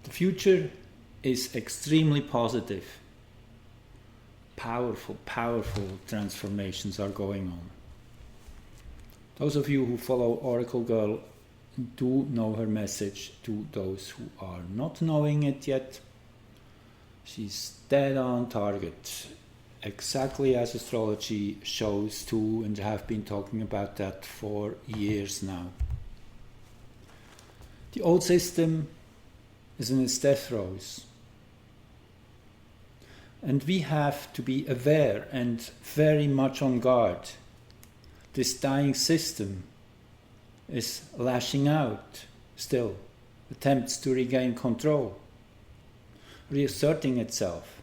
The future is extremely positive. Powerful, powerful transformations are going on. Those of you who follow Oracle Girl do know her message. To those who are not knowing it yet, she's dead on target, exactly as astrology shows too, and I have been talking about that for years now. The old system is in its death throes, and we have to be aware and very much on guard. This dying system is lashing out still, attempts to regain control, reasserting itself.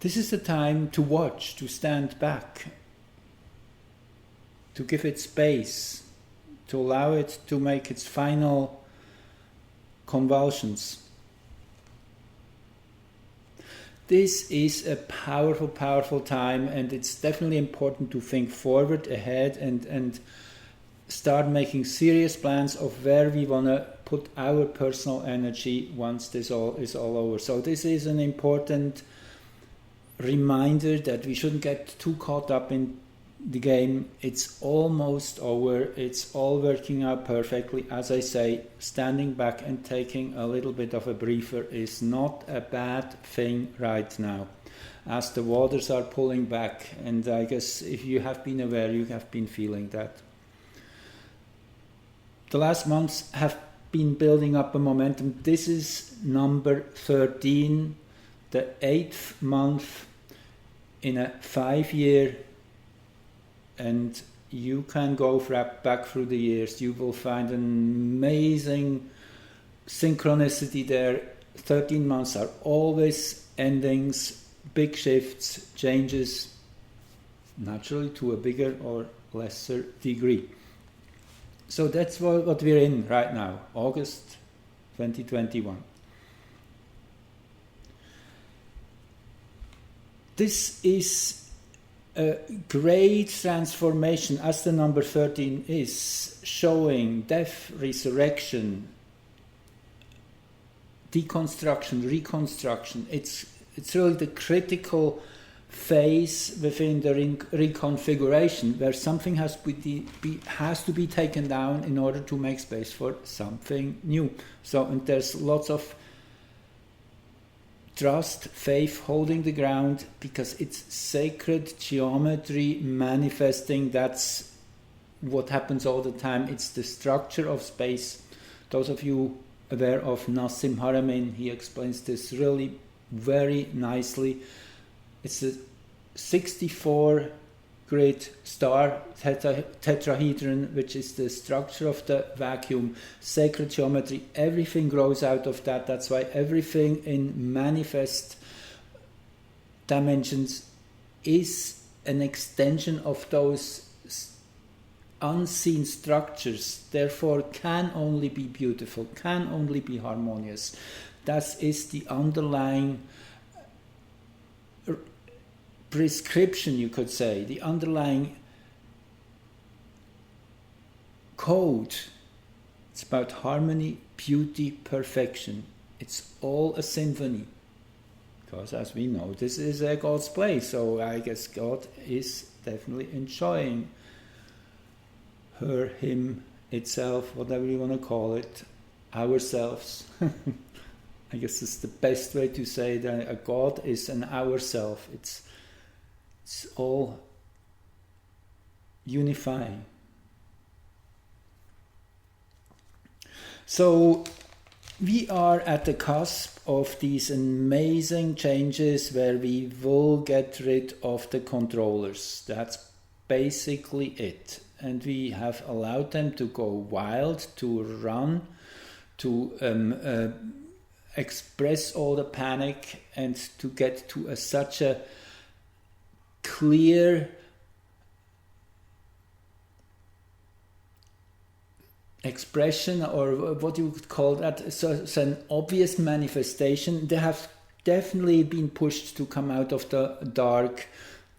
This is the time to watch, to stand back, to give it space, to allow it to make its final convulsions. This is a powerful, powerful time, and it's definitely important to think forward, ahead, and start making serious plans of where we want to put our personal energy once this all is all over. So this is an important reminder that we shouldn't get too caught up in the game. It's almost over. It's all working out perfectly. As I say, standing back and taking a little bit of a breather is not a bad thing right now, as the waters are pulling back. And I guess if you have been aware, you have been feeling that. The last months have been building up a momentum. This is number 13, the 8th month in a 5-year, and you can go back through the years. You will find an amazing synchronicity there. 13 months are always endings, big shifts, changes, naturally to a bigger or lesser degree. So that's what we're in right now, August 2021. This is a great transformation, as the number 13 is, showing death, resurrection, deconstruction, reconstruction. It's really the critical phase within the reconfiguration, where something has to be taken down in order to make space for something new. So, and there's lots of trust, faith, holding the ground, because it's sacred geometry manifesting. That's what happens all the time. It's the structure of space. Those of you aware of Nassim Haramein, he explains this really very nicely. It's a 64 grid star tetrahedron, which is the structure of the vacuum, sacred geometry. Everything grows out of that. That's why everything in manifest dimensions is an extension of those unseen structures, therefore can only be beautiful, can only be harmonious. That is the underlying prescription, you could say, the underlying code. It's about harmony, beauty, perfection. It's all a symphony, because as we know, this is God's play. So I guess God is definitely enjoying her, him, itself, whatever you want to call it, ourselves. I guess it's the best way to say that a God is an ourself. It's all unifying. So we are at the cusp of these amazing changes where we will get rid of the controllers. That's basically it. And we have allowed them to go wild, to run, to express all the panic, and to get to such a clear expression, or what you would call that, so an obvious manifestation. They have definitely been pushed to come out of the dark,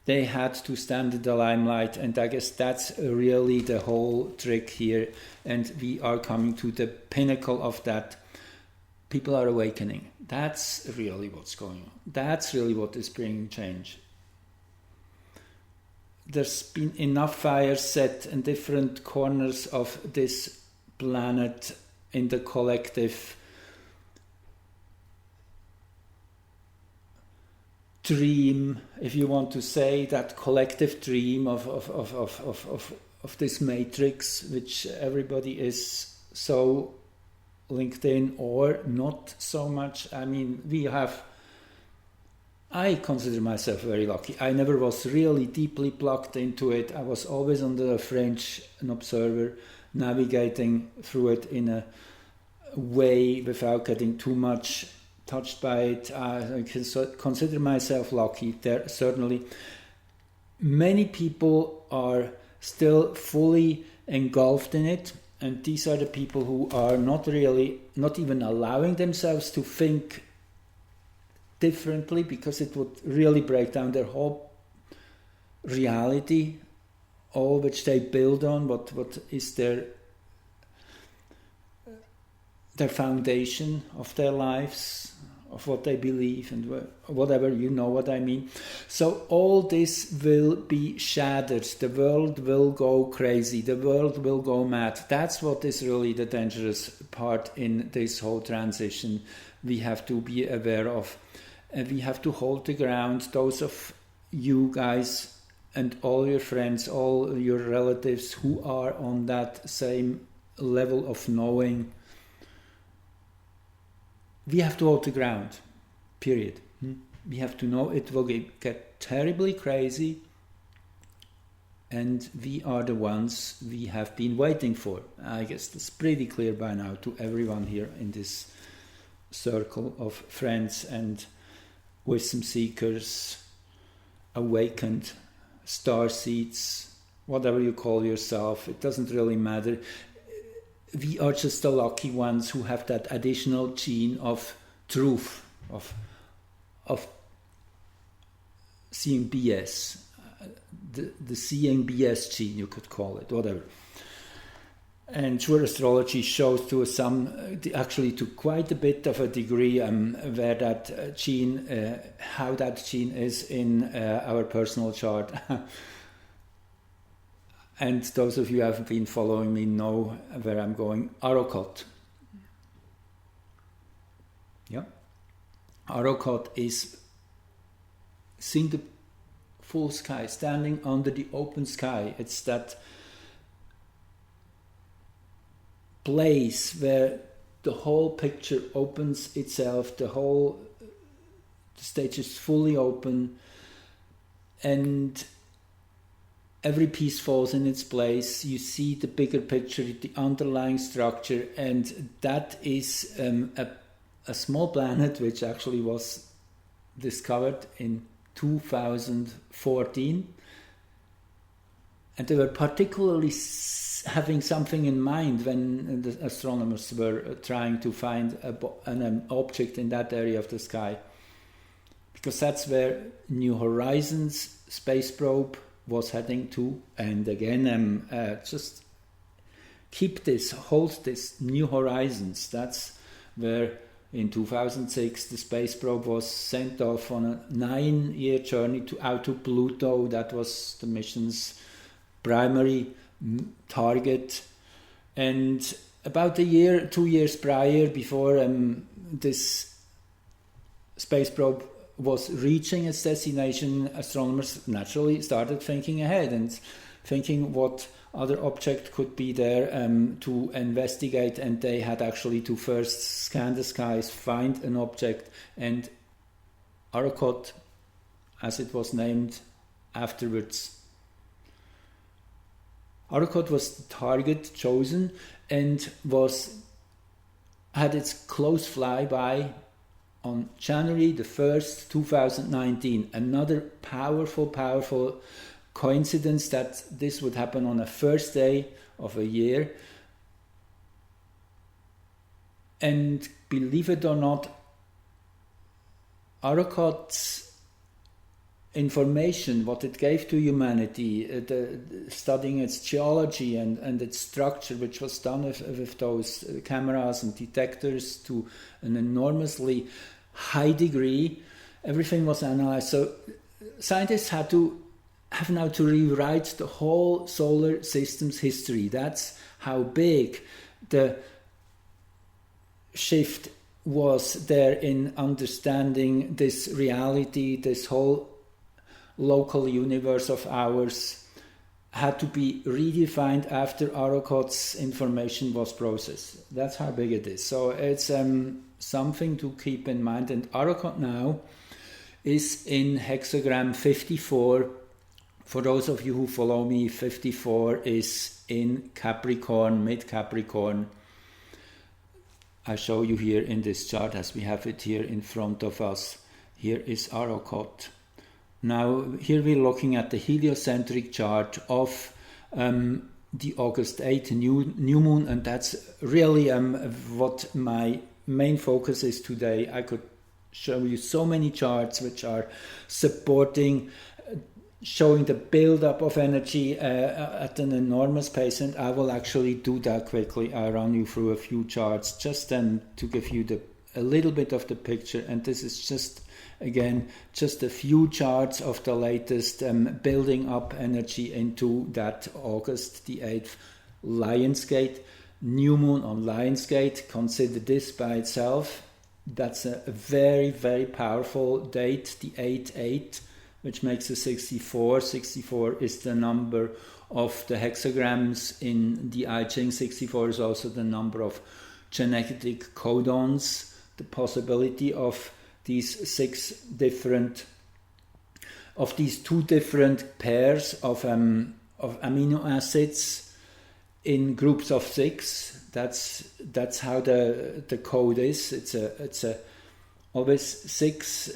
they had to stand in the limelight, and I guess that's really the whole trick here, and we are coming to the pinnacle of that. People are awakening. That's really what's going on. That's really what is bringing change. There's been enough fires set in different corners of this planet in the collective dream, if you want to say, that collective dream of this matrix, which everybody is so linked in, or not so much. I mean, I consider myself very lucky. I never was really deeply plugged into it. I was always on the fringe, an observer, navigating through it in a way without getting too much touched by it. I can consider myself lucky. There certainly many people are still fully engulfed in it, and these are the people who are not even allowing themselves to think differently, because it would really break down their whole reality, all which they build on, what is their foundation of their lives, of what they believe, and whatever, you know what I mean. So all this will be shattered. The world will go crazy. The world will go mad. That's what is really the dangerous part in this whole transition we have to be aware of. And we have to hold the ground. Those of you guys and all your friends, all your relatives who are on that same level of knowing, we have to hold the ground, period. We have to know it will get terribly crazy, and we are the ones we have been waiting for. I guess that's pretty clear by now to everyone here in this circle of friends and wisdom seekers, awakened, star seeds, whatever you call yourself. It doesn't really matter. We are just the lucky ones who have that additional gene of truth, of seeing BS, the seeing BS gene, you could call it, whatever. And sure, astrology shows to actually to quite a bit of a degree, where that gene, how that gene is in our personal chart. And those of you who have been following me know where I'm going. Arrowcot. Yeah. Arrowcot is seeing the full sky, standing under the open sky. It's that place where the whole picture opens itself, the stage is fully open, and every piece falls in its place. You see the bigger picture, the underlying structure, and that is a small planet which actually was discovered in 2014. And they were particularly having something in mind when the astronomers were trying to find an object in that area of the sky. Because that's where New Horizons space probe was heading to. And again, just hold this, New Horizons. That's where in 2006 the space probe was sent off on a 9-year journey out to Pluto. That was the mission's primary target. And about 2 years prior, before this space probe was reaching its destination, astronomers naturally started thinking ahead and thinking what other object could be there to investigate, and they had actually to first scan the skies, find an object, and Arrowcot, as it was named afterwards. Arrowcot was the target chosen and had its close flyby on January the 1st, 2019. Another powerful coincidence that this would happen on the first day of a year. And believe it or not, Arrowcot's information, what it gave to humanity, studying its geology and its structure, which was done with those cameras and detectors to an enormously high degree. Everything was analyzed. So scientists have now to rewrite the whole solar system's history. That's how big the shift was there in understanding this reality, this whole local universe of ours had to be redefined after Arrokoth's information was processed. That's how big it is. So it's something to keep in mind. And Arrokoth now is in hexagram 54. For those of you who follow me, 54 is in Capricorn, mid-Capricorn. I show you here in this chart as we have it here in front of us. Here is Arrokoth. Now, here we're looking at the heliocentric chart of the August 8th new moon, and that's really what my main focus is today. I could show you so many charts which are supporting, showing the build-up of energy at an enormous pace, and I will actually do that quickly. I'll run you through a few charts just to give you a little bit of the picture, and this is just a few charts of the latest building up energy into that August the 8th Lionsgate new moon on Lionsgate. Consider this by itself. That's a very, very powerful date, the 8-8, which makes a 64. 64 is the number of the hexagrams in the I Ching. 64 is also the number of genetic codons, the possibility of these two different pairs of amino acids in groups of 6. That's how the code is. It's always 6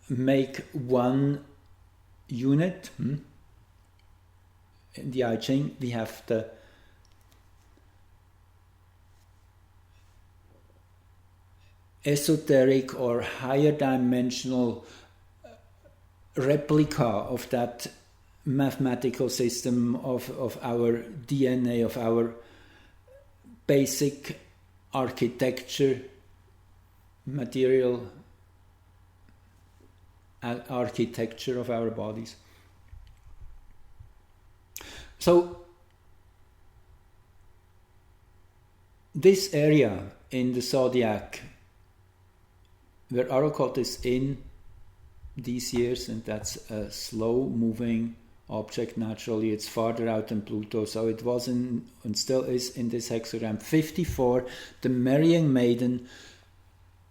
make one unit. In the I Ching we have the esoteric or higher dimensional replica of that mathematical system of our DNA, of our basic architecture, material architecture of our bodies. So this area in the zodiac where Arrokoth is in these years, and that's a slow moving object naturally, it's farther out than Pluto, so it was in and still is in this hexagram 54, the marrying maiden.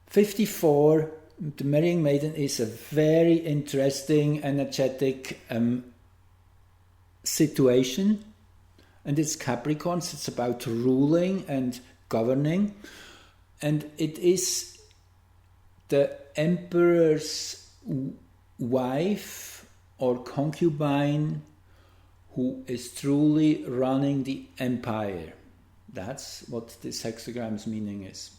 54, the marrying maiden is a very interesting energetic situation, and it's Capricorns. It's about ruling and governing, and it is the emperor's wife or concubine who is truly running the empire. That's what this hexagram's meaning is.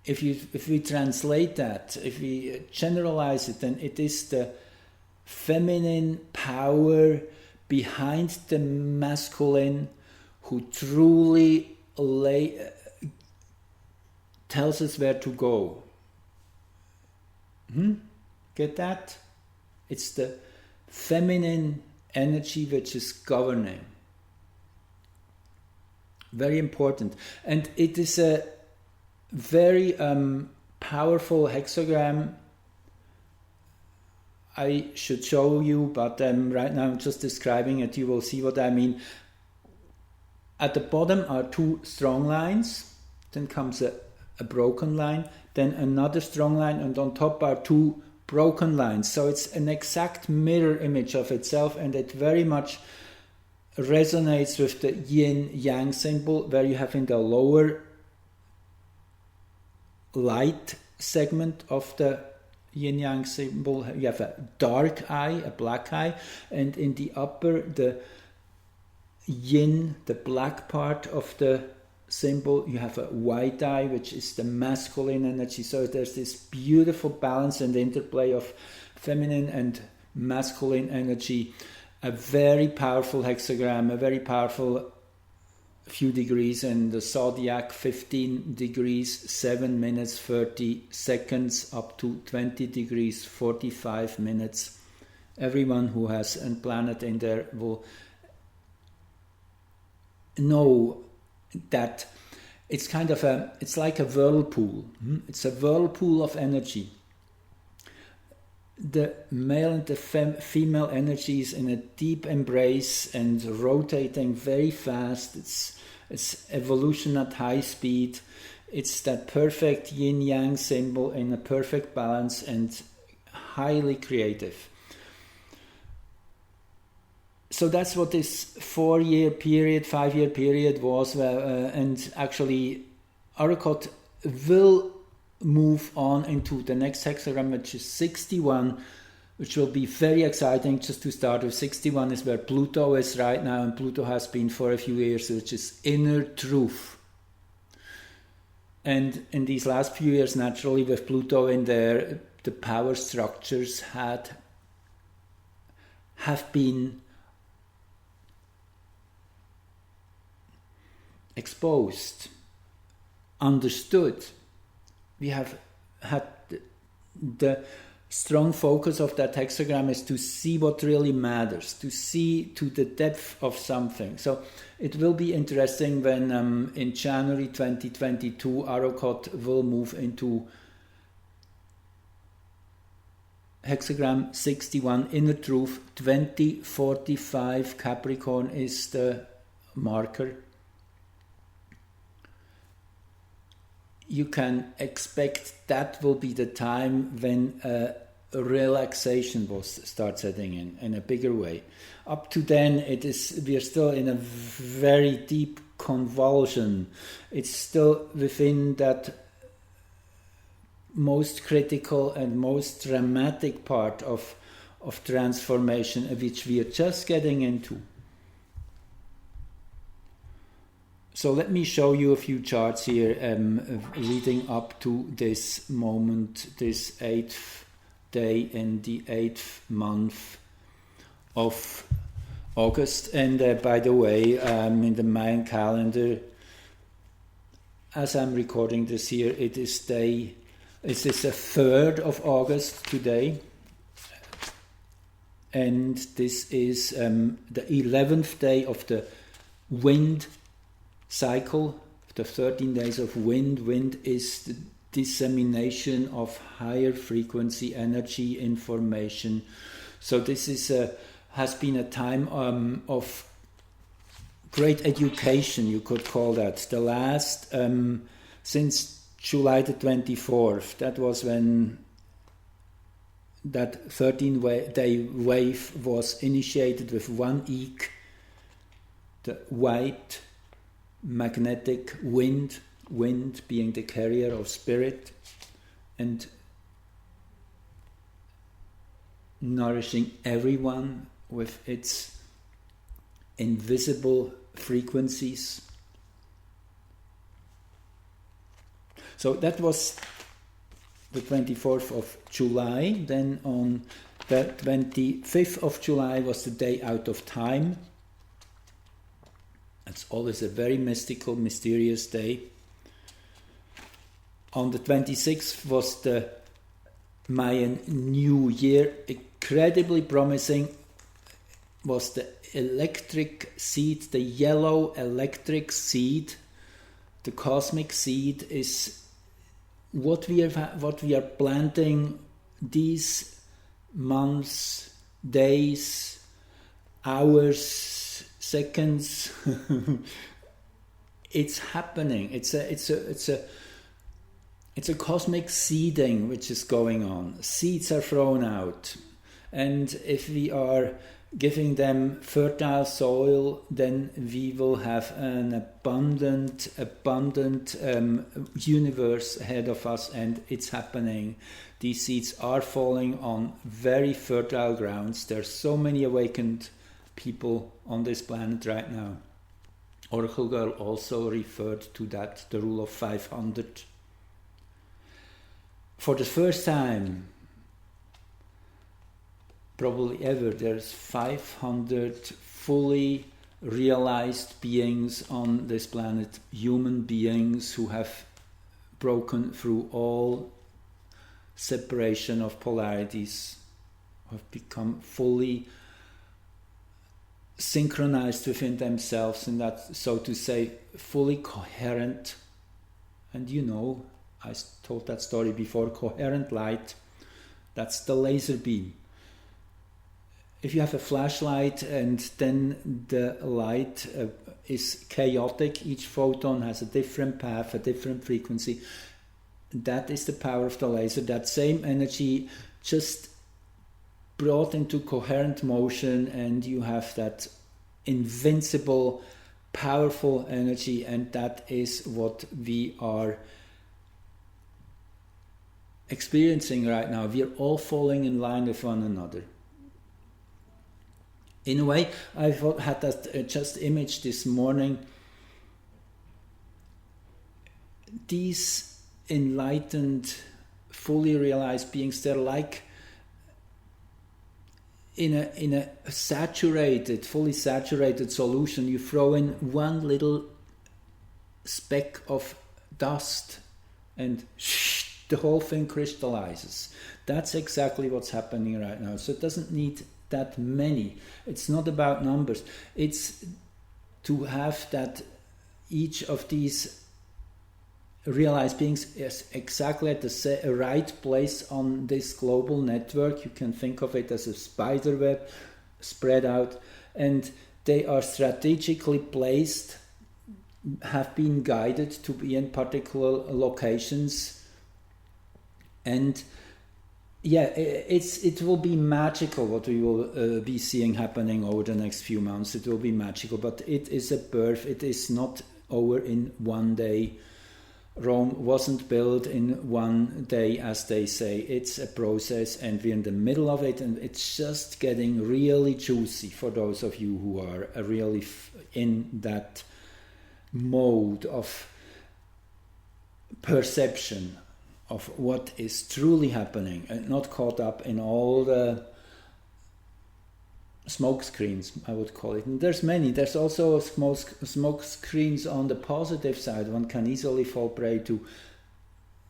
If we translate that, if we generalize it, then it is the feminine power behind the masculine who truly tells us where to go. Get that? It's the feminine energy which is governing. Very important. And it is a very powerful hexagram. I should show you, but right now I'm just describing it. You will see what I mean. At the bottom are 2 strong lines, then comes a broken line, then another strong line, and on top are 2 broken lines. So it's an exact mirror image of itself, and it very much resonates with the yin-yang symbol, where you have in the lower light segment of the yin-yang symbol, you have a dark eye, a black eye, and in the upper, the yin, the black part of the symbol, you have a white eye, which is the masculine energy. So there's this beautiful balance and interplay of feminine and masculine energy, a very powerful hexagram, a very powerful few degrees in the zodiac, 15 degrees, 7 minutes, 30 seconds, up to 20 degrees, 45 minutes. Everyone who has a planet in there will know that it's kind of it's like a whirlpool. It's a whirlpool of energy. The male and the female energy is in a deep embrace and rotating very fast. It's evolution at high speed. It's that perfect yin-yang symbol in a perfect balance and highly creative. So that's what this 4-year period, 5-year period was, and actually Arcot will move on into the next hexagram, which is 61, which will be very exciting. Just to start with, 61 is where Pluto is right now, and Pluto has been for a few years, which is inner truth. And in these last few years, naturally, with Pluto in there, the power structures have been exposed, understood. We have had the strong focus of that hexagram is to see what really matters, to see to the depth of something. So it will be interesting when in January 2022 Arcot will move into hexagram 61, inner truth. 2045 Capricorn is the marker. You can expect that will be the time when relaxation will start setting in a bigger way. Up to then, we are still in a very deep convulsion. It's still within that most critical and most dramatic part of transformation, which we are just getting into. So let me show you a few charts here leading up to this moment, this 8th day in the 8th month of August. And by the way, in the Mayan calendar, as I'm recording this here, it is the 3rd of August today. And this is the 11th day of the wind cycle, the 13 days of wind. Wind is the dissemination of higher frequency energy information. So this has been a time of great education, you could call that. The last, since July the 24th, that was when that 13-day wave was initiated with one eek, the white magnetic wind being the carrier of spirit and nourishing everyone with its invisible frequencies. So that was the 24th of July. Then on the 25th of July was the day out of time. It's always a very mystical, mysterious day. On the 26th was the Mayan New Year. Incredibly promising was the electric seed, the yellow electric seed. The cosmic seed is what we are planting these months, days, hours, seconds. It's happening. It's a cosmic seeding which is going on. Seeds are thrown out, and if we are giving them fertile soil, then we will have an abundant universe ahead of us, and it's happening. These seeds are falling on very fertile grounds. There's so many awakened people on this planet right now. Oracle Girl also referred to that, the rule of 500. For the first time, probably ever. There's 500 fully realized beings on this planet, human beings who have broken through all separation of polarities, have become fully synchronized within themselves, and that, so to say, fully coherent. And you know, I told that story before, coherent light, that's the laser beam. If you have a flashlight and then the light is chaotic, each photon has a different path, a different frequency, that is the power of the laser. That same energy just brought into coherent motion, and you have that invincible, powerful energy, and that is what we are experiencing right now. We are all falling in line with one another. In a way, I had that just image this morning. These enlightened, fully realized beings, they're like in a saturated, fully saturated solution. You throw in one little speck of dust and the whole thing crystallizes. That's exactly what's happening right now. So it doesn't need that many. It's not about numbers. It's to have that each of these realized beings is exactly at the right place on this global network. You can think of it as a spider web spread out, and they are strategically placed, have been guided to be in particular locations, and yeah, it will be magical what we will be seeing happening over the next few months. It will be magical, but it is a birth. It is not over in one day. Rome wasn't built in one day, as they say. It's a process, and we're in the middle of it, and it's just getting really juicy for those of you who are really in that mode of perception of what is truly happening, and not caught up in all the smokescreens, I would call it. And there's many. There's also smokescreens on the positive side. One can easily fall prey to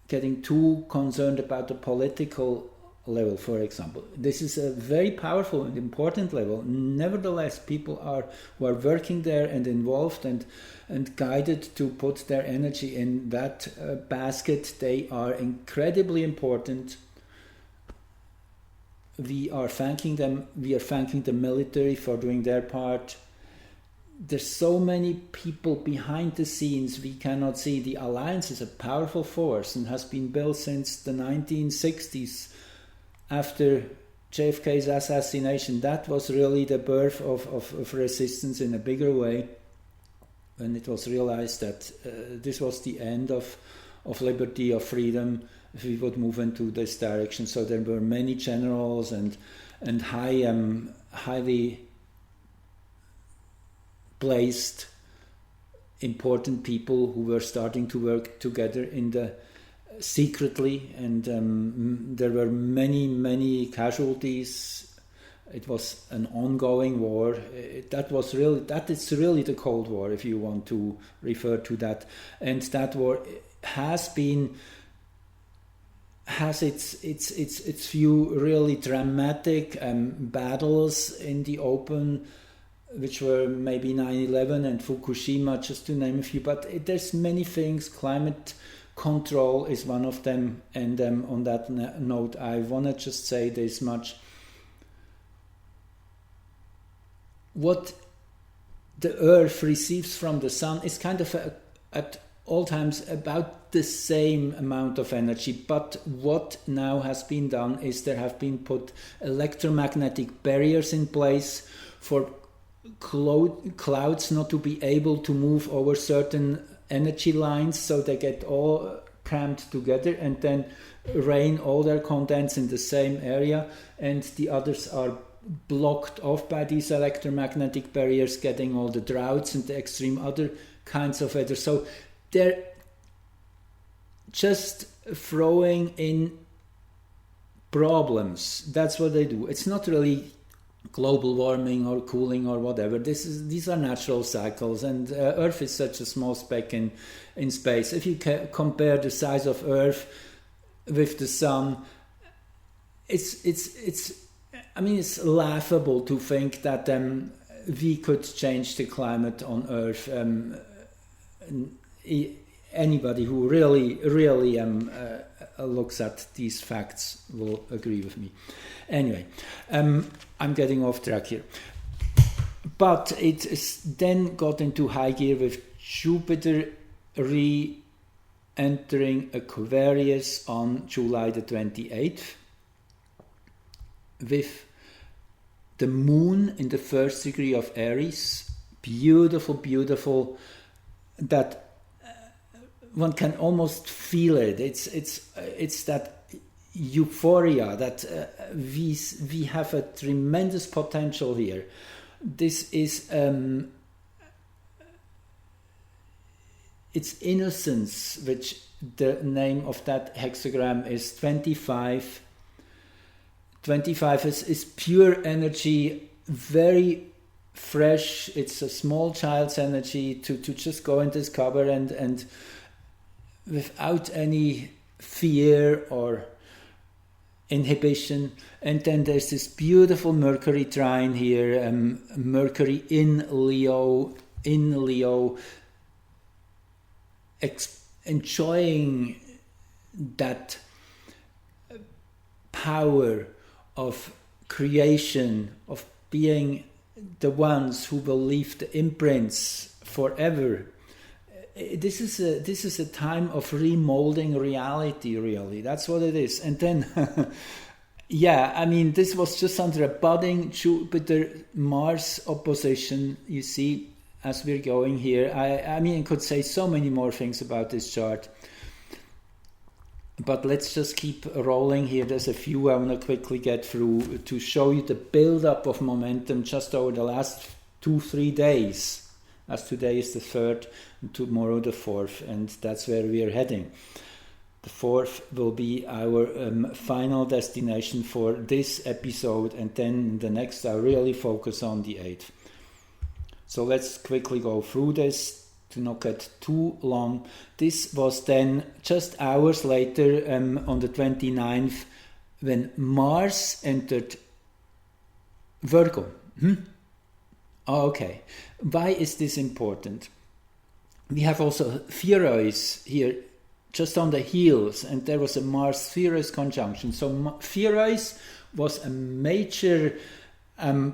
getting too concerned about the political level, for example. This is a very powerful and important level. Nevertheless, people who are working there and involved and guided to put their energy in that basket, they are incredibly important. We are thanking them. We are thanking the military for doing their part. There's so many people behind the scenes we cannot see. The Alliance is a powerful force and has been built since the 1960s. After JFK's assassination, that was really the birth of resistance in a bigger way, when it was realized that this was the end of liberty, of freedom, if we would move into this direction. So there were many generals and highly placed important people who were starting to work together in the secretly, and there were many casualties. It was an ongoing war. That is really the Cold War, if you want to refer to that. And that war has its few really dramatic battles in the open, which were maybe 9/11 and Fukushima, just to name a few. But there's many things. Climate control is one of them. And on that note, I want to just say this much. What the Earth receives from the Sun is kind of at all times about the same amount of energy, but what now has been done is there have been put electromagnetic barriers in place for clouds not to be able to move over certain energy lines, so they get all crammed together and then rain all their contents in the same area, and the others are blocked off by these electromagnetic barriers, getting all the droughts and the extreme other kinds of weather. So they're just throwing in problems. That's what they do. It's not really global warming or cooling or whatever. These are natural cycles, and Earth is such a small speck in space. If you compare the size of Earth with the sun, it's laughable to think that we could change the climate on Earth. Anybody who really looks at these facts will agree with me. Anyway, I'm getting off track here. But it then got into high gear with Jupiter re-entering Aquarius on July the 28th, with the moon in the first degree of Aries. Beautiful, beautiful. That one can almost feel it. It's that euphoria that we have a tremendous potential here. This is it's innocence, which the name of that hexagram is 25. 25 is pure energy, very fresh. It's a small child's energy to just go and discover and without any fear or inhibition. And then there's this beautiful Mercury trine here, Mercury in Leo, enjoying that power of creation, of being the ones who will leave the imprints forever. This is a time of remolding reality, really. That's what it is. And then, this was just under a budding Jupiter-Mars opposition, you see, as we're going here. I could say so many more things about this chart. But let's just keep rolling here. There's a few I want to quickly get through to show you the build-up of momentum just over the last 2-3 days. As today is the 3rd, and tomorrow the 4th, and that's where we are heading. The 4th will be our final destination for this episode, and then the next I'll really focus on the 8th. So let's quickly go through this to not get too long. This was then just hours later, on the 29th, when Mars entered Virgo. Okay. Why is this important? We have also Spheroids here just on the heels, and there was a Mars-Spheroids conjunction. So Spheroids was a major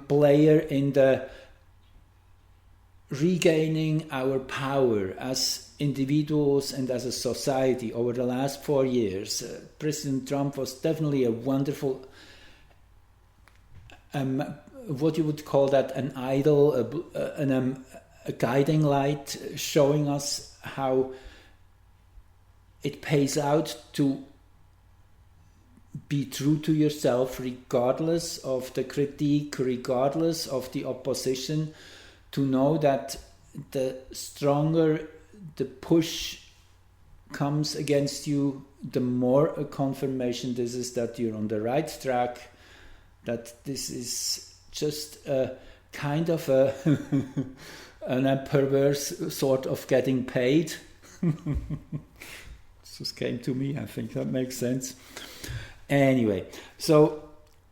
player in the regaining our power as individuals and as a society over the last 4 years. President Trump was definitely a wonderful what you would call that, an idol, a guiding light, showing us how it pays out to be true to yourself regardless of the critique, regardless of the opposition, to know that the stronger the push comes against you, the more a confirmation this is that you're on the right track, that this is just a kind of a perverse sort of getting paid. This just came to me. I think that makes sense. Anyway, so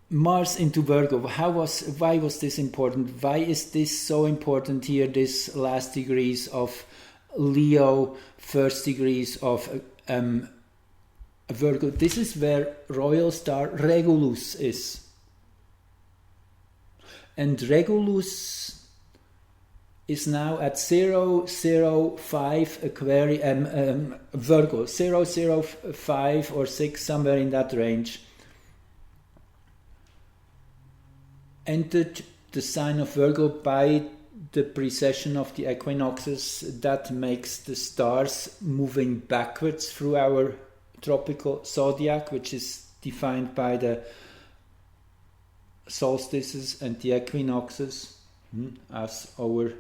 Mars into Virgo. Why was this important? Why is this so important here? This last degrees of Leo, first degrees of Virgo. This is where royal star Regulus is. And Regulus is now at 005 Virgo, 005 or 6, somewhere in that range. Entered the sign of Virgo by the precession of the equinoxes. That makes the stars moving backwards through our tropical zodiac, which is defined by the solstices and the equinoxes, as over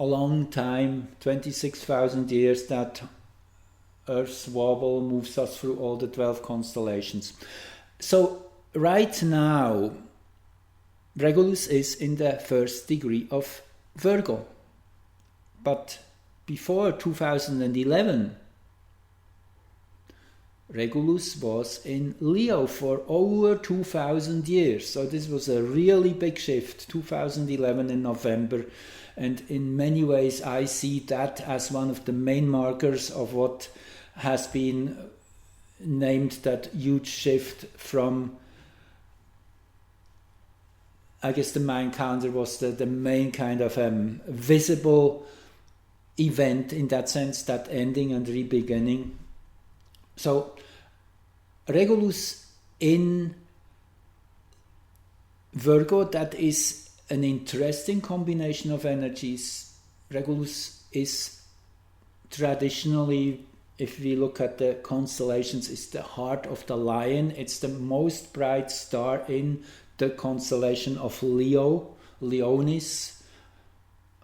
a long time, 26,000 years, that Earth's wobble moves us through all the 12 constellations. So right now, Regulus is in the first degree of Virgo. But before 2011, Regulus was in Leo for over 2000 years. So this was a really big shift, 2011 in November. And in many ways, I see that as one of the main markers of what has been named that huge shift from, I guess the Mayan calendar was the main kind of visible event in that sense, that ending and re-beginning. So Regulus in Virgo, that is an interesting combination of energies. Regulus is traditionally, if we look at the constellations, is the heart of the lion. It's the most bright star in the constellation of Leo, Leonis.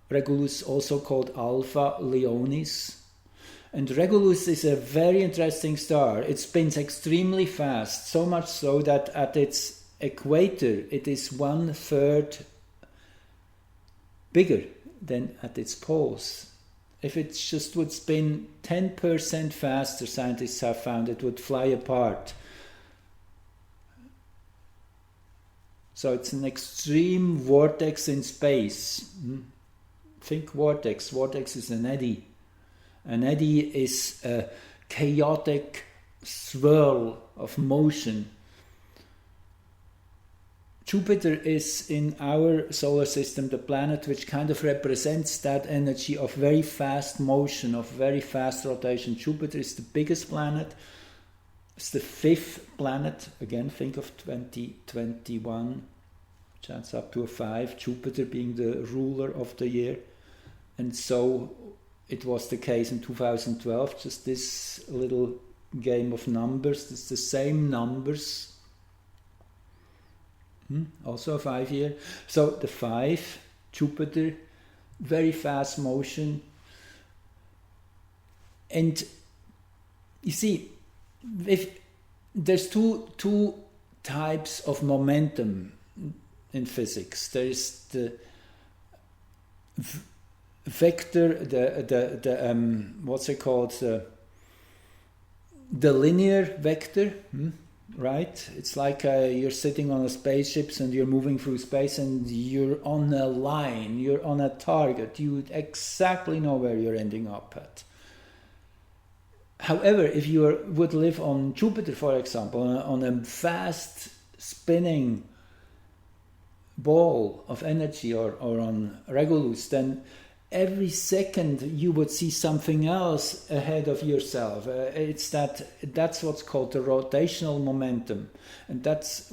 Regulus also called Alpha Leonis. And Regulus is a very interesting star. It spins extremely fast, so much so that at its equator it is 1/3 bigger than at its poles. If it just would spin 10% faster, scientists have found it would fly apart. So it's an extreme vortex in space. Think vortex. Vortex is an eddy. An eddy is a chaotic swirl of motion. Jupiter is in our solar system the planet which kind of represents that energy of very fast motion, of very fast rotation. Jupiter is the biggest planet. It's the 5th planet. Again, think of 2021, which adds up to a 5. Jupiter being the ruler of the year. And so it was the case in 2012, just this little game of numbers. It's the same numbers. Also a 5 year. So the 5, Jupiter, very fast motion. And you see, if there's two types of momentum in physics. There is the vector, the what's it called? The linear vector. Right? It's like you're sitting on a spaceship and you're moving through space and you're on a line, you're on a target, you exactly know where you're ending up at. However, if you would live on Jupiter, for example, on a fast spinning ball of energy, or on Regulus, then every second you would see something else ahead of yourself. That's what's called the rotational momentum, and that's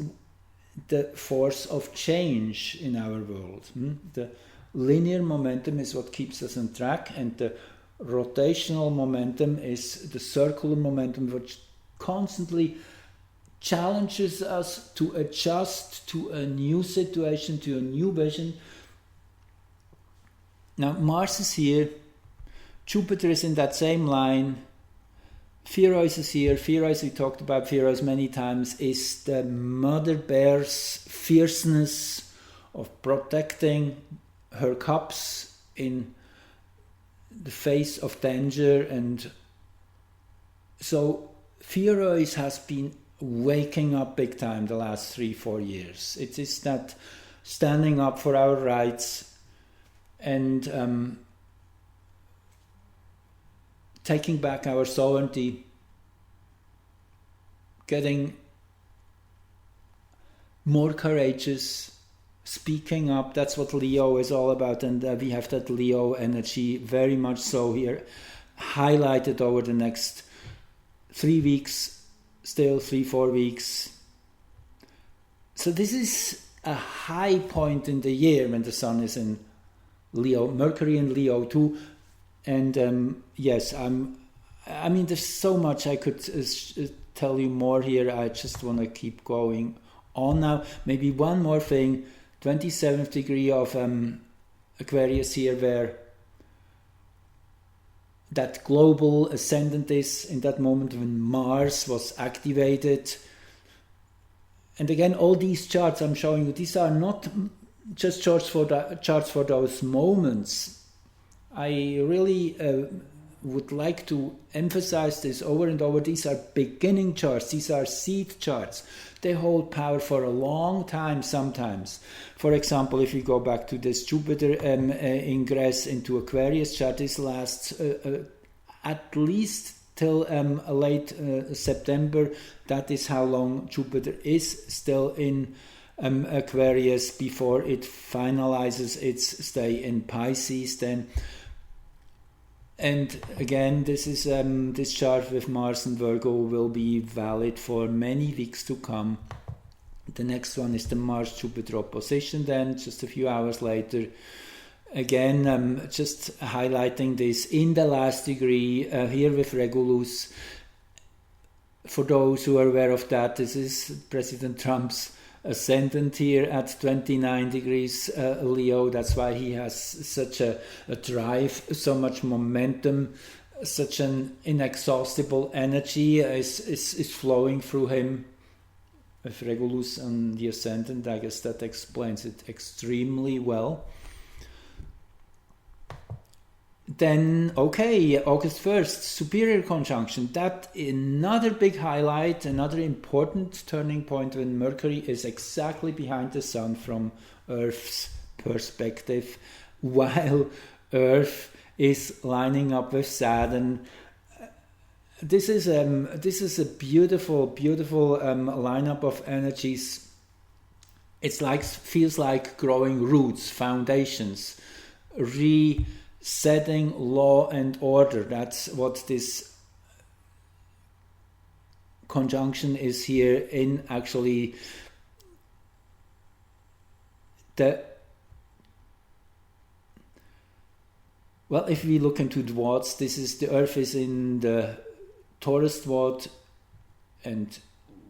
the force of change in our world. The linear momentum is what keeps us on track, and the rotational momentum is the circular momentum which constantly challenges us to adjust to a new situation, to a new vision. Now Mars is here, Jupiter is in that same line, Pherois is here. Pherois, we talked about Pherois many times, is the mother bear's fierceness of protecting her cubs in the face of danger. And so Pherois has been waking up big time the last 3-4 years. It is that standing up for our rights and taking back our sovereignty, getting more courageous, speaking up. That's what Leo is all about, and we have that Leo energy very much so here, highlighted over the next 3 weeks, still 3-4 weeks. So this is a high point in the year when the sun is in Leo, Mercury in Leo too. And yes, I mean, there's so much I could tell you more here. I just want to keep going on now. Maybe one more thing. 27th degree of Aquarius here, where that global ascendant is in that moment when Mars was activated. And again, all these charts I'm showing you, these are not just charts for those moments. I really would like to emphasize this over and over. These are beginning charts. These are seed charts. They hold power for a long time sometimes. For example, if you go back to this Jupiter ingress into Aquarius chart, this lasts at least till late September. That is how long Jupiter is still in Aquarius before it finalizes its stay in Pisces then. And again, this is this chart with Mars and Virgo will be valid for many weeks to come. The next one is the Mars-Jupiter opposition then, just a few hours later. Again, just highlighting this in the last degree here with Regulus. For those who are aware of that, this is President Trump's ascendant here at 29 degrees Leo. That's why he has such a drive, so much momentum, such an inexhaustible energy is flowing through him. With Regulus on the ascendant, I guess that explains it extremely well. Then, okay, August 1st, superior conjunction. That another big highlight, another important turning point when Mercury is exactly behind the Sun from Earth's perspective, while Earth is lining up with Saturn. This is a beautiful lineup of energies. It's like, feels like growing roots, foundations, setting law and order. That's what this conjunction is here in actually well, if we look into dwarfs, this is the Earth is in the Taurus dwarf and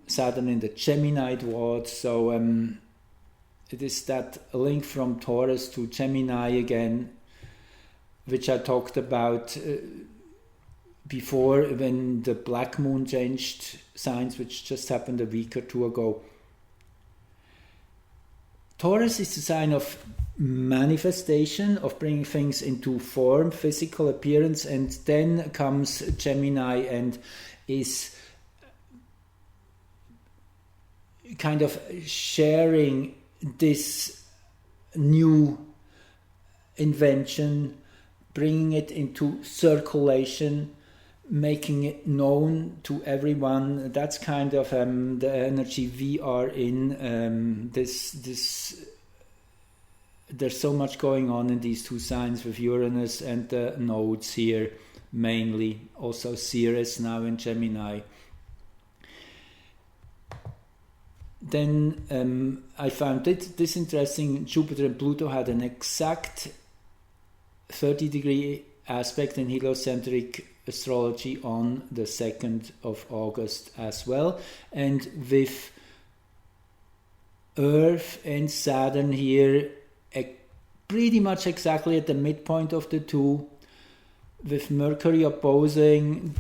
Saturn in the Gemini dwarf. So it is that link from Taurus to Gemini again, which I talked about before when the black moon changed signs, which just happened a week or two ago. Taurus is a sign of manifestation, of bringing things into form, physical appearance, and then comes Gemini and is kind of sharing this new invention, bringing it into circulation, making it known to everyone. That's kind of the energy we are in. There's so much going on in these two signs with Uranus and the nodes here, mainly. Also Ceres now in Gemini. Then I found this interesting. Jupiter and Pluto had an exact 30-degree aspect in heliocentric astrology on the 2nd of August as well. And with Earth and Saturn here pretty much exactly at the midpoint of the two, with Mercury opposing,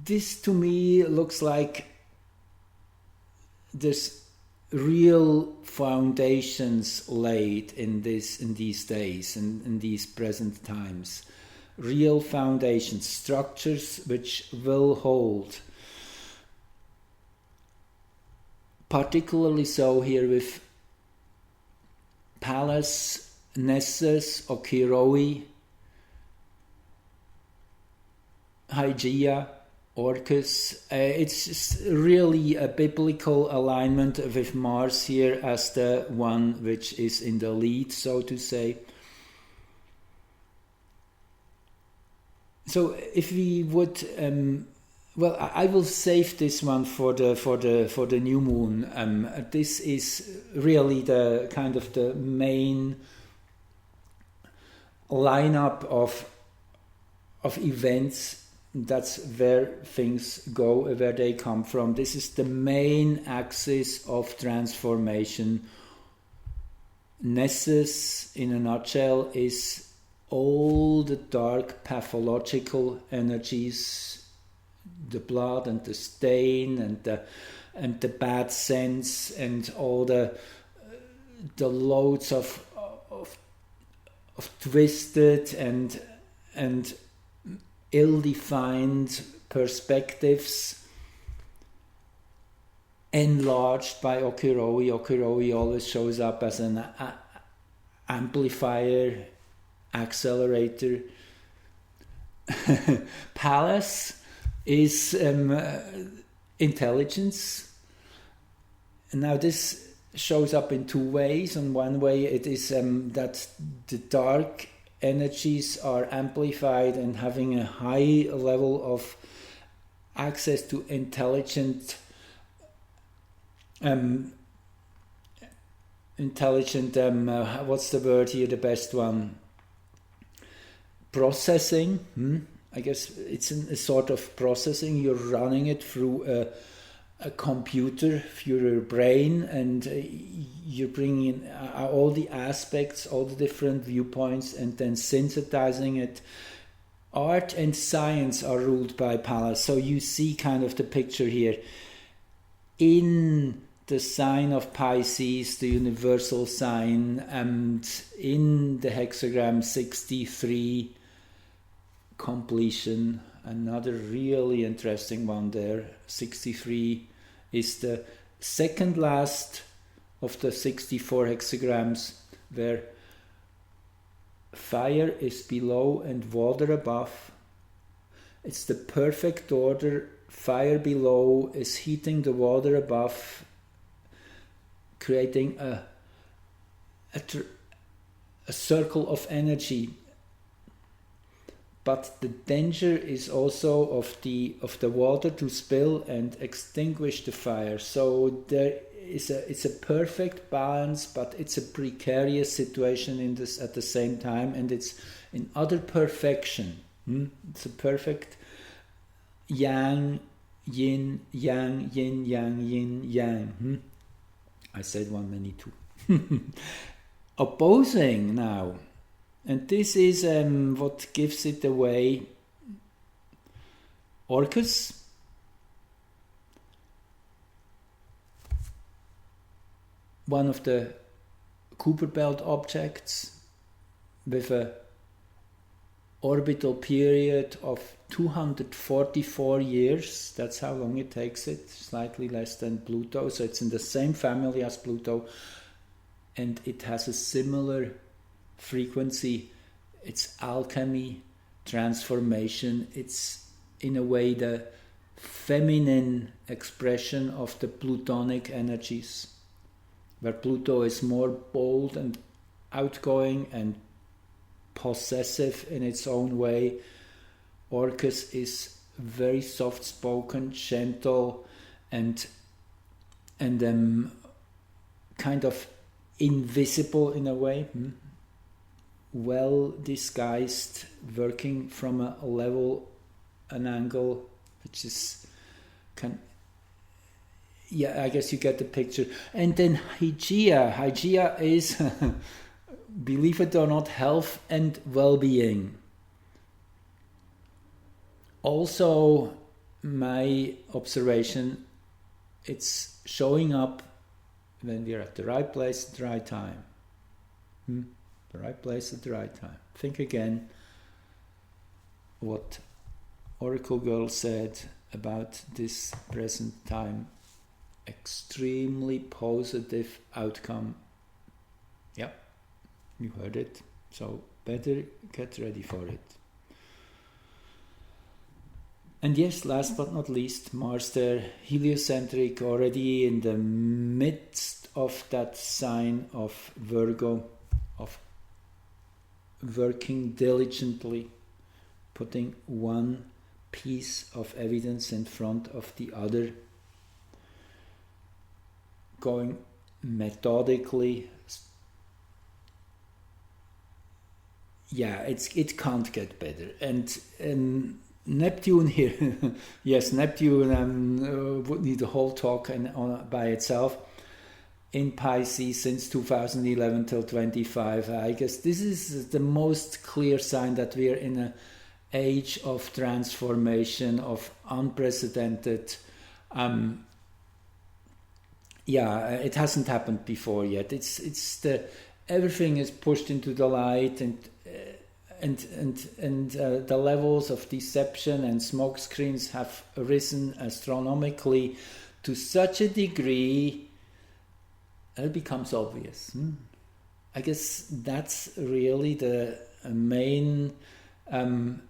this to me looks like there's real foundations laid in these days and in these present times. Real foundations, structures which will hold. Particularly so here with Pallas, Nessus, Okiroe, Hygeia, Orcus. It's just really a biblical alignment with Mars here as the one which is in the lead, so to say. So if we would, well, I will save this one for the new moon. This is really the kind of the main lineup of events. That's where things go, where they come from. This is the main axis of transformation. Nessus, in a nutshell, is all the dark pathological energies, the blood and the stain and the bad sense and all the loads of twisted and ill-defined perspectives enlarged by Okiroi. Okiroi always shows up as an amplifier, accelerator. Palace is intelligence. Now this shows up in two ways. On one way it is that the dark energies are amplified and having a high level of access to intelligent what's the word here, the best one, processing. I guess it's a sort of processing. You're running it through a computer, through your brain, and you're bringing in all the aspects, all the different viewpoints, and then synthesizing it. Art and science are ruled by Pallas. So you see kind of the picture here. In the sign of Pisces, the universal sign, and in the hexagram 63, completion, another really interesting one there. 63 is the second last of the 64 hexagrams, where fire is below and water above. It's the perfect order. Fire below is heating the water above, creating a circle of energy. But the danger is also of the water to spill and extinguish the fire. So it's a perfect balance, but it's a precarious situation in this at the same time, and it's in utter perfection. It's a perfect yang, yin, yang, yin, yang, yin, yang. I said one, many two. Opposing now. And this is what gives it away. Orcus, one of the Kuiper belt objects with a orbital period of 244 years. That's how long it takes it, slightly less than Pluto. So it's in the same family as Pluto, and it has a similar frequency. It's alchemy, transformation. It's in a way the feminine expression of the Plutonic energies, where Pluto is more bold and outgoing and possessive in its own way. Orcus is very soft-spoken, gentle, and kind of invisible in a way. Well disguised, working from a level, an angle, which is I guess you get the picture. And then Hygeia is, believe it or not, health and well-being. Also, my observation, it's showing up when we're at the right place at the right time. The right place at the right time. Think again what Oracle Girl said about this present time. Extremely positive outcome. Yep, you heard it. So better get ready for it. And yes, last but not least, Mars there, heliocentric, already in the midst of that sign of Virgo, of working diligently, putting one piece of evidence in front of the other, going methodically. Yeah, it can't get better. And Neptune here, yes, Neptune would need a whole talk by itself. in Pisces since 2011 till 25. I guess this is the most clear sign that we are in an age of transformation, of unprecedented. It hasn't happened before yet. It's the everything is pushed into the light, and the levels of deception and smokescreens have risen astronomically to such a degree it becomes obvious. I guess that's really the main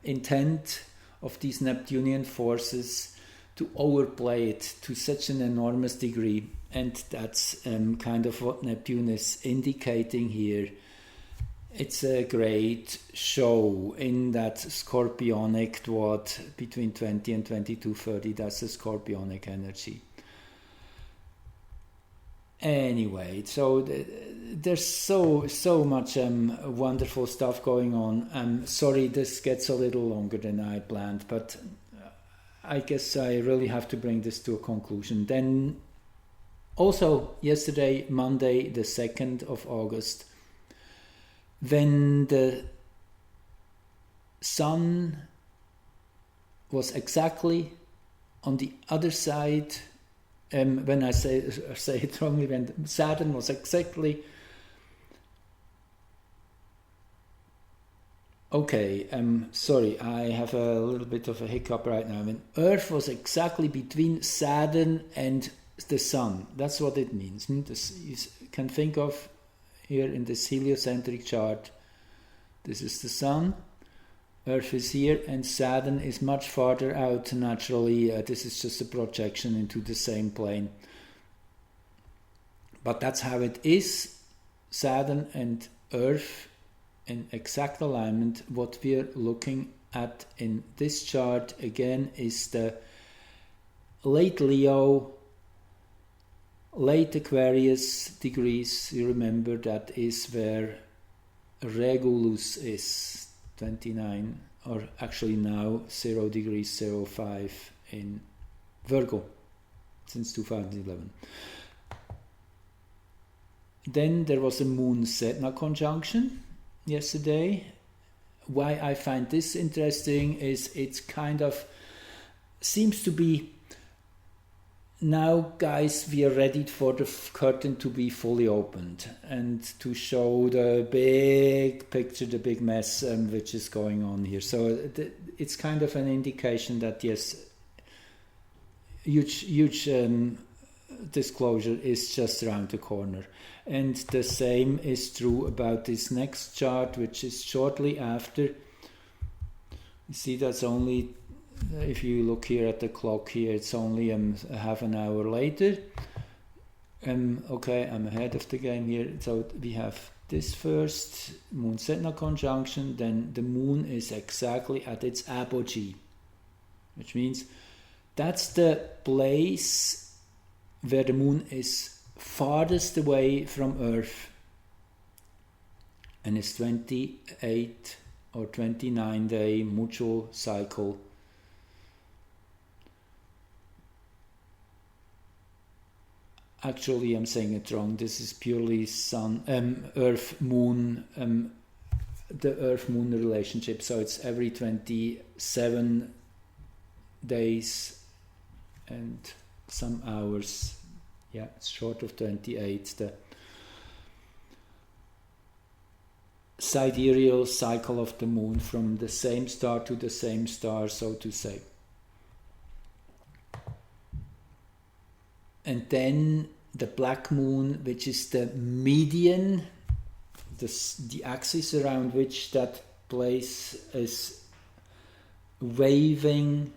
intent of these Neptunian forces, to overplay it to such an enormous degree. And that's kind of what Neptune is indicating here. It's a great show in that scorpionic dwad between 20 and 2230. That's the scorpionic energy. Anyway, so there's so much wonderful stuff going on. Sorry, this gets a little longer than I planned, but I guess I really have to bring this to a conclusion. Then also yesterday, Monday, the 2nd of August, when the sun was exactly on the other side, when I say it wrongly, when Saturn was exactly... Okay, sorry, I have a little bit of a hiccup right now. When Earth was exactly between Saturn and the Sun, that's what it means. You can think of here in this heliocentric chart, this is the Sun, Earth is here, and Saturn is much farther out naturally. This is just a projection into the same plane. But that's how it is. Saturn and Earth in exact alignment. What we're looking at in this chart again is the late Leo, late Aquarius degrees. You remember that is where Regulus is. 29, or actually now 0 degrees 05 in Virgo since 2011. Then there was a Moon-Sedna conjunction yesterday. Why I find this interesting is it's kind of seems to be now, guys, we are ready for the curtain to be fully opened and to show the big picture, the big mess which is going on here. So it's kind of an indication that, yes, huge disclosure is just around the corner. And the same is true about this next chart, which is shortly after. You see, that's only... If you look here at the clock here, it's only half an hour later. Okay, I'm ahead of the game here. So we have this first Moon-Sedna conjunction, then the Moon is exactly at its apogee, which means that's the place where the Moon is farthest away from Earth, and it's 28 or 29 day mutual cycle. Actually, I'm saying it wrong. This is purely Sun, Earth, Moon, the Earth-Moon relationship. So it's every 27 days and some hours. Yeah, it's short of 28. The sidereal cycle of the Moon from the same star to the same star, so to say. And then the black moon, which is the median, the axis around which that place is waving,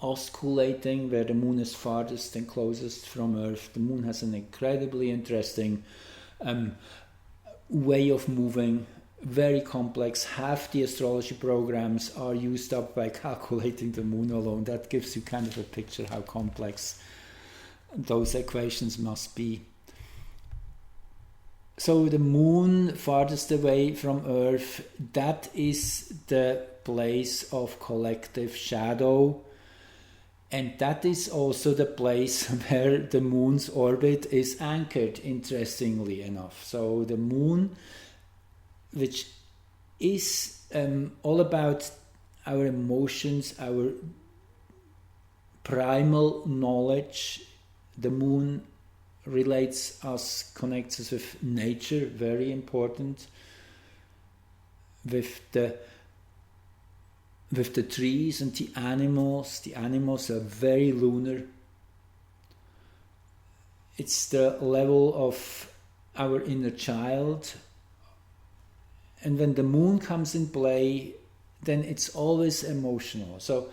osculating, where the moon is farthest and closest from Earth. The moon has an incredibly interesting way of moving, very complex. Half the astrology programs are used up by calculating the moon alone. That gives you kind of a picture how complex those equations must be. So the moon farthest away from Earth, that is the place of collective shadow. And that is also the place where the moon's orbit is anchored, interestingly enough. So the moon, which is all about our emotions, our primal knowledge. The moon connects us with nature, very important, with the trees and the animals. The animals are very lunar. It's the level of our inner child. And when the moon comes in play, then it's always emotional. So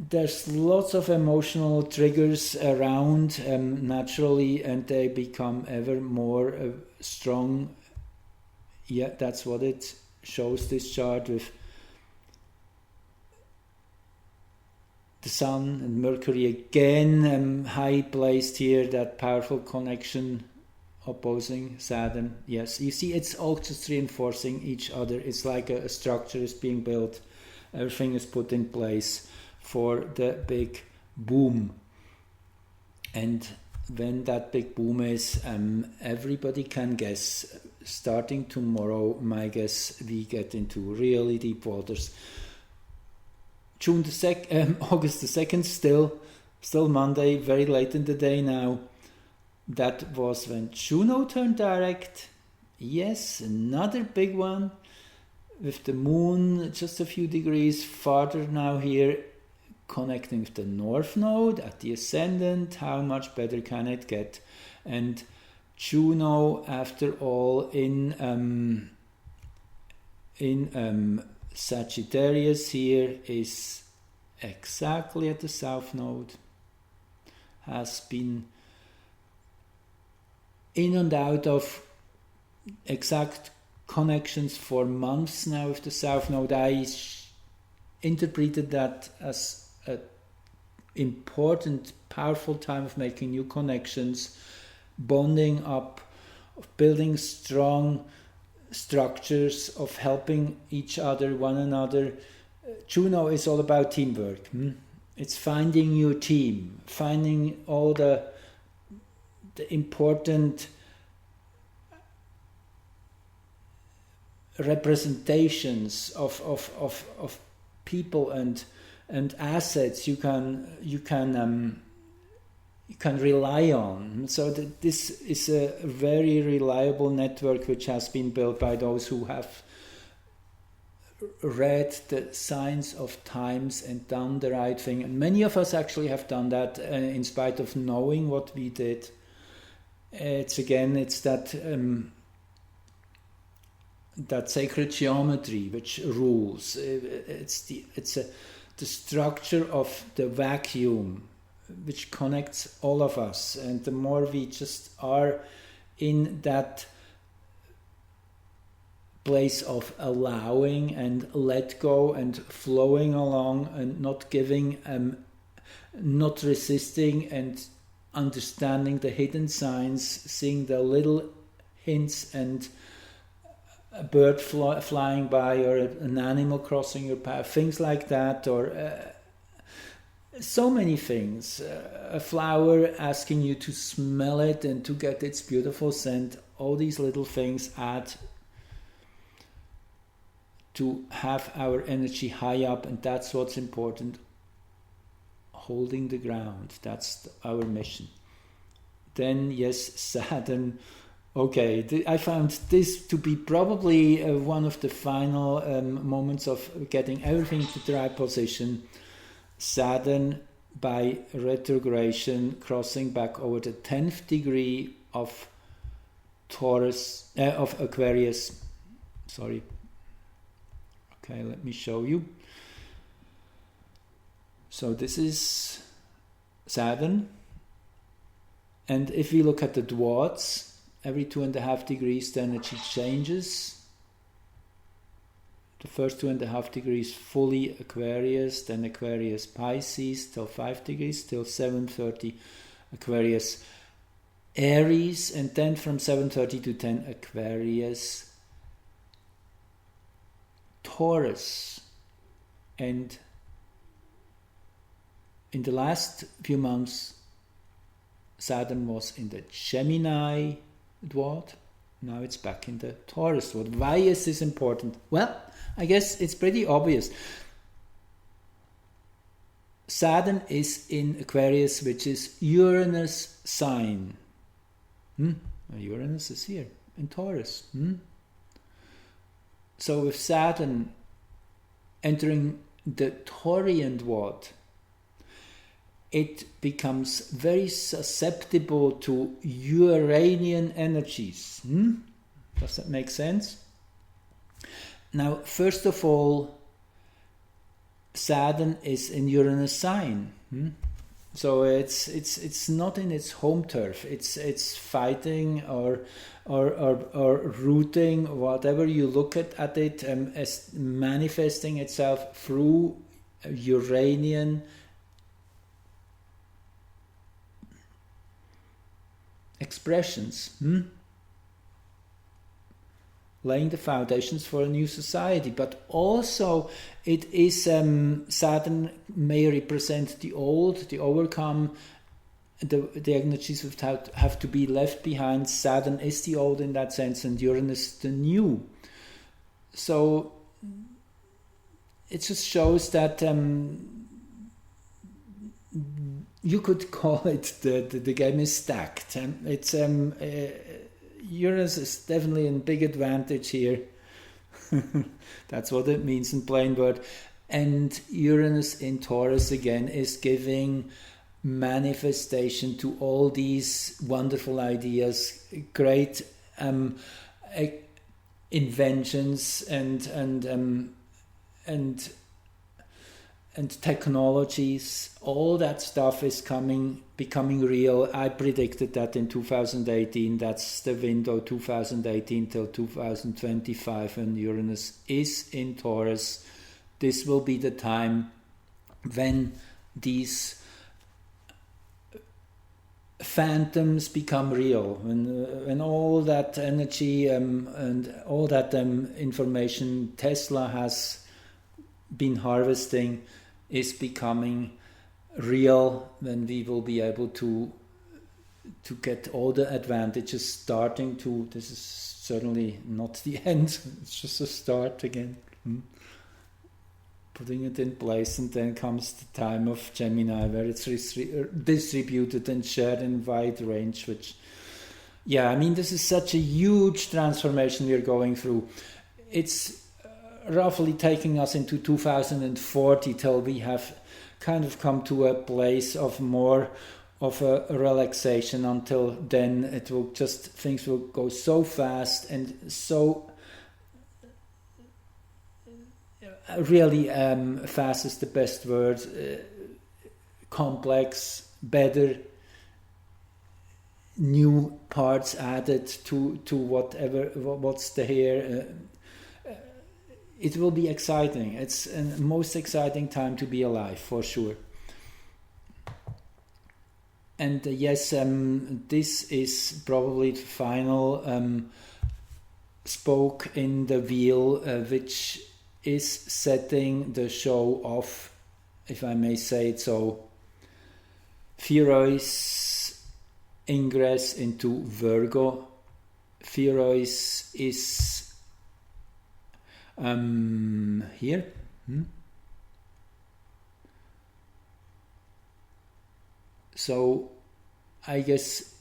there's lots of emotional triggers around naturally, and they become ever more strong. Yeah, that's what it shows, this chart, with the Sun and Mercury again high placed here, that powerful connection opposing Saturn. Yes, you see, it's all just reinforcing each other. It's like a structure is being built, everything is put in place for the big boom. And when that big boom is, everybody can guess. Starting tomorrow, my guess, we get into really deep waters. August the 2nd, still Monday, very late in the day now. That was when Juno turned direct. Yes, another big one, with the moon just a few degrees farther now here, connecting with the North Node at the ascendant. How much better can it get? And Juno, after all, in Sagittarius here, is exactly at the South Node. Has been in and out of exact connections for months now with the South Node. I interpreted that as an important, powerful time of making new connections, bonding up, of building strong structures, of helping each other, one another. Juno is all about teamwork. It's finding your team, finding all the important representations of people and assets you can rely on. So that this is a very reliable network which has been built by those who have read the signs of times and done the right thing. And many of us actually have done that in spite of knowing what we did. It's that sacred geometry which rules. It's the structure of the vacuum which connects all of us, and the more we just are in that place of allowing and let go and flowing along and not giving, not resisting, and understanding the hidden signs, seeing the little hints, and a bird flying by, or an animal crossing your path, things like that, or so many things. A flower asking you to smell it and to get its beautiful scent. All these little things add to have our energy high up, and that's what's important. Holding the ground, that's our mission. Then, yes, Saturn. Okay, I found this to be probably one of the final moments of getting everything to the right position. Saturn, by retrogression, crossing back over the 10th degree of Aquarius. Sorry. Okay, let me show you. So this is Saturn, and if we look at the dwarfs, every 2.5 degrees the energy changes. The first 2.5 degrees fully Aquarius, then Aquarius Pisces till 5 degrees, till 7:30 Aquarius Aries, and then from 7:30 to 10 Aquarius Taurus. And in the last few months, Saturn was in the Gemini dwad. Now it's back in the Taurus dwad. Why is this important? Well, I guess it's pretty obvious. Saturn is in Aquarius, which is Uranus sign. Uranus is here in Taurus. So with Saturn entering the Taurian dwad, it becomes very susceptible to Uranian energies. Does that make sense? Now, first of all, Saturn is in Uranus sign. So it's not in its home turf. It's fighting or rooting, whatever you look at it, as manifesting itself through Uranian expressions, laying the foundations for a new society. But also it is Saturn may represent the old, the overcome, the energies that have to be left behind. Saturn is the old in that sense, and Uranus the new. So it just shows that you could call it the game is stacked. It's Uranus is definitely a big advantage here. That's what it means in plain word. And Uranus in Taurus again is giving manifestation to all these wonderful ideas, great inventions and technologies. All that stuff is becoming real. I predicted that in 2018. That's the window, 2018 till 2025, when Uranus is in Taurus. This will be the time when these phantoms become real, when all that energy and all that information Tesla has been harvesting is becoming real, when we will be able to get all the advantages starting to. This is certainly not the end, it's just a start again. Putting it in place, and then comes the time of Gemini, where it's distributed and shared in wide range, which, this is such a huge transformation we're going through. It's roughly taking us into 2040 till we have kind of come to a place of more of a relaxation. Until then, things will go so fast and so really fast is the best word, complex, better, new parts added to what's there. It will be exciting. It's the most exciting time to be alive, for sure. And yes, this is probably the final spoke in the wheel, which is setting the show off, if I may say it so. Pherois ingress into Virgo. Pherois is here. So I guess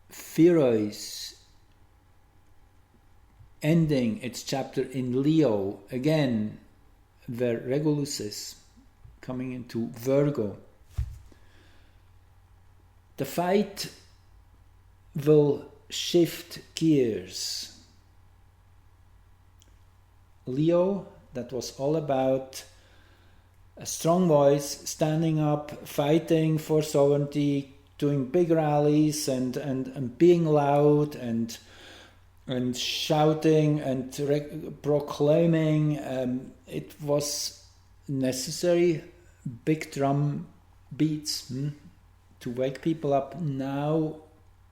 Pherois ending its chapter in Leo, again, where Regulus is coming into Virgo. The fight will shift gears. Leo, that was all about a strong voice, standing up, fighting for sovereignty, doing big rallies and being loud and shouting and proclaiming. It was necessary, big drum beats to wake people up. Now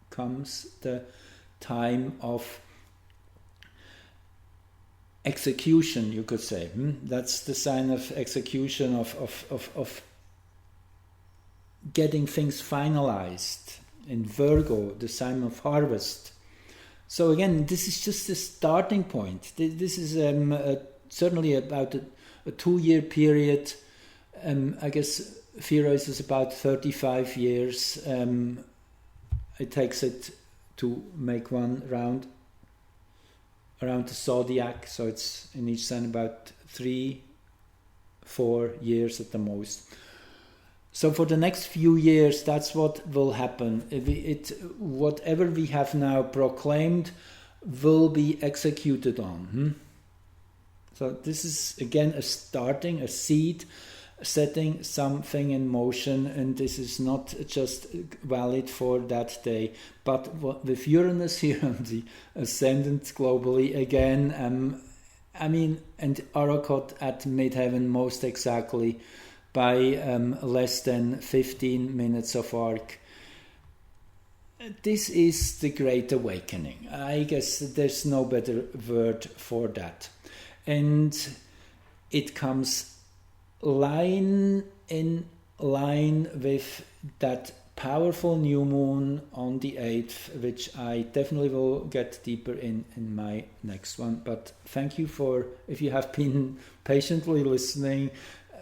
comes the time of execution, you could say. That's the sign of execution, of getting things finalized. In Virgo, the sign of harvest. So again, this is just the starting point. This is certainly about a 2-year period. I guess Pherois is about 35 years. It takes it to make one round around the zodiac, so it's in each sign about 3-4 years at the most. So for the next few years, that's what will happen. Whatever we have now proclaimed will be executed on. So this is again a seed, setting something in motion, and this is not just valid for that day. But with Uranus here on the ascendant globally again, and Arrokoth at midheaven most exactly, by less than 15 minutes of arc. This is the Great Awakening. I guess there's no better word for that. And it comes line in line with that powerful new moon on the 8th, which I definitely will get deeper in my next one. But thank you if you have been patiently listening.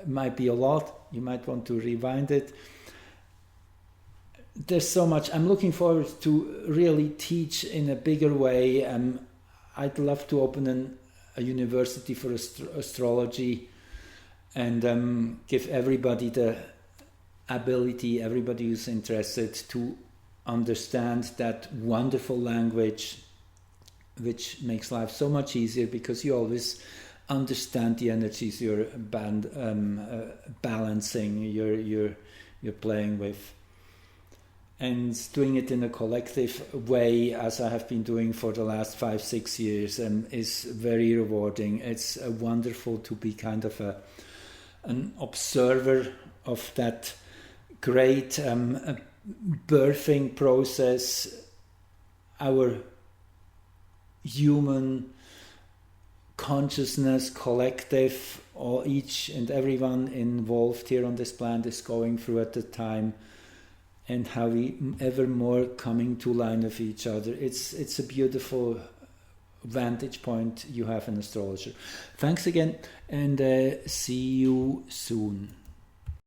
Might be a lot, you might want to rewind it. There's so much. I'm looking forward to really teach in a bigger way. I'd love to open a university for astrology and give everybody the ability, everybody who's interested, to understand that wonderful language which makes life so much easier, because you always understand the energies you're balancing, you're playing with, and doing it in a collective way, as I have been doing for the last 5-6 years, is very rewarding. It's wonderful to be kind of an observer of that great birthing process, our human consciousness collective, or each and everyone involved here on this planet is going through at the time, and how we ever more coming to line with each other. It's a beautiful vantage point you have an astrologer. Thanks again, and see you soon.